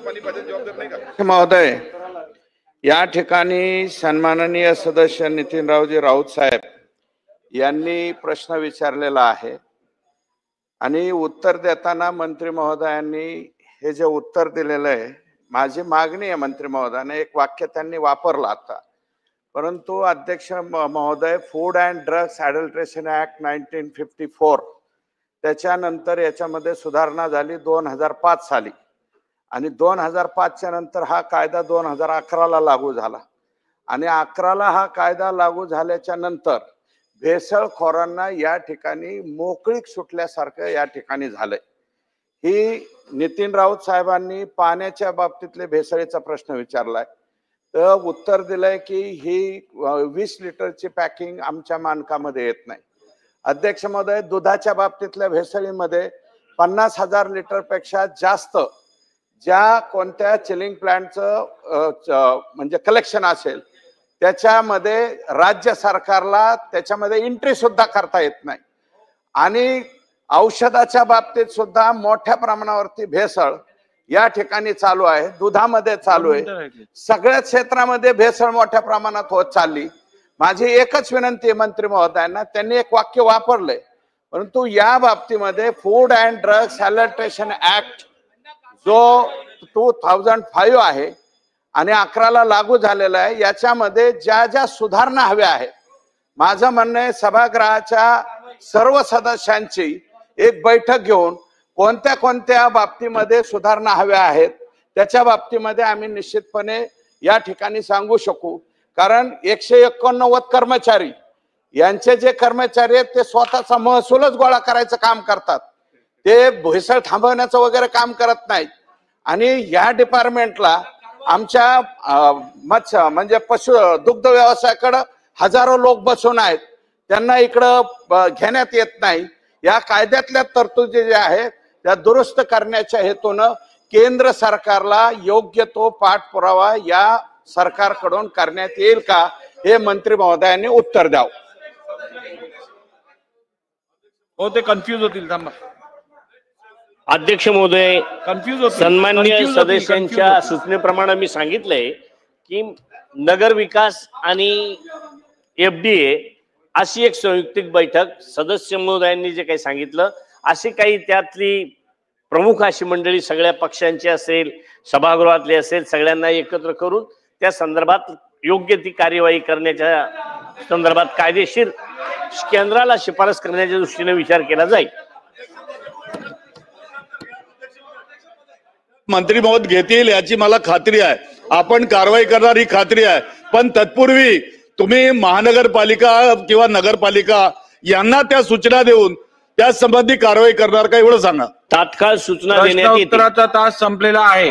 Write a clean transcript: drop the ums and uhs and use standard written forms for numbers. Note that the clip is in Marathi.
पाणी पाहिजे जबाबदार नाही का महोदय? या ठिकाणी सन्माननीय सदस्य नितीनरावजी राऊत साहेब यांनी प्रश्न विचारलेला आहे आणि उत्तर देताना मंत्री महोदयांनी हे जे उत्तर दिलेलं आहे, माझी मागणी आहे मंत्री महोदयाने एक वाक्य त्यांनी वापरलं आता, परंतु अध्यक्ष महोदय, फूड अँड ड्रग्स ॲडल्ट्रेशन ऍक्ट 1954 त्याच्यानंतर याच्यामध्ये सुधारणा झाली 2005 साली आणि 2005च्या नंतर हा कायदा 2011ला लागू झाला आणि 11ला हा कायदा लागू झाल्याच्या नंतर भेसळखोरांना या ठिकाणी मोकळीक सुटल्यासारखं या ठिकाणी झालंय। ही नितीन राऊत साहेबांनी पाण्याच्या बाबतीतले भेसळीचा प्रश्न विचारलाय, तर उत्तर दिलंय की ही 20 लिटरची पॅकिंग आमच्या मानकामध्ये येत नाही। अध्यक्ष महोदय, दुधाच्या बाबतीतल्या भेसळीमध्ये 50,000 लिटर पेक्षा जास्त ज्या कोणत्या चिलिंग प्लांटचं म्हणजे कलेक्शन असेल त्याच्यामध्ये राज्य सरकारला त्याच्यामध्ये एंट्री सुद्धा करता येत नाही आणि औषधाच्या बाबतीत सुद्धा मोठ्या प्रमाणावरती भेसळ या ठिकाणी चालू आहे, दुधामध्ये चालू आहे, सगळ्या क्षेत्रामध्ये भेसळ मोठ्या प्रमाणात होत चालली। माझी एकच विनंती आहे मंत्री महोदयांना, त्यांनी एक वाक्य वापरलंय, परंतु या बाबतीमध्ये फूड अँड ड्रग्स ॲडल्ट्रेशन ऍक्ट जो 2005 आहे आणि 11ला लागू झालेला आहे, याच्यामध्ये ज्या ज्या सुधारणा हव्या आहेत, माझं म्हणणं आहे सभागृहाच्या सर्व सदस्यांची एक बैठक घेऊन कोणत्या कोणत्या बाबतीमध्ये सुधारणा हव्या आहेत त्याच्या बाबतीमध्ये आम्ही निश्चितपणे या ठिकाणी सांगू शकू। कारण 189 कर्मचारी यांचे जे कर्मचारी आहेत ते स्वतःचा महसूलच गोळा करायचं काम करतात, ते भेसळ थांबवण्याचं वगैरे काम करत नाहीत आणि या डिपार्टमेंटला आमच्या मत्स्य म्हणजे पशु दुग्ध व्यवसायाकडे हजारो लोक बसून आहेत, त्यांना इकडं घेण्यात येत नाही। या कायद्यातल्या तरतुदी ज्या आहेत त्या दुरुस्त करण्याच्या हेतूनं केंद्र सरकारला योग्य तो पाठपुरावा या सरकारकडून करण्यात येईल का, हे मंत्री महोदयांनी उत्तर द्यावं। हो, ते कन्फ्यूज होतील। थांबा अध्यक्ष महोदय, सन्माननीय सदस्यांच्या होतील। सूचनेप्रमाणे मी सांगितलंय की नगर विकास आणि एफडीए अशी एक संयुक्तिक बैठक सदस्य महोदयांनी जे काही सांगितलं अशी काही त्यातली प्रमुख अशी मंडळी सगळ्या पक्षांची असेल, सभागृहातली असेल, सगळ्यांना एकत्र करून त्या संदर्भात योग्य ती कार्यवाही करण्याच्या संदर्भात कायदेशीर केंद्राला शिफारस करण्याच्या दृष्टीने विचार केला जाईल। मंत्री महोदय घेतील याची मला खात्री आहे, आपण कारवाई करणार ही खात्री आहे, पण तत्पूर्वी तुम्ही महानगरपालिका किंवा नगरपालिका यांना त्या सूचना देऊन त्या संबंधी कारवाई करणार का एवढं सांगा। तात्काळ सूचना देण्यात येतील। उत्तराचा तास संपलेला आहे।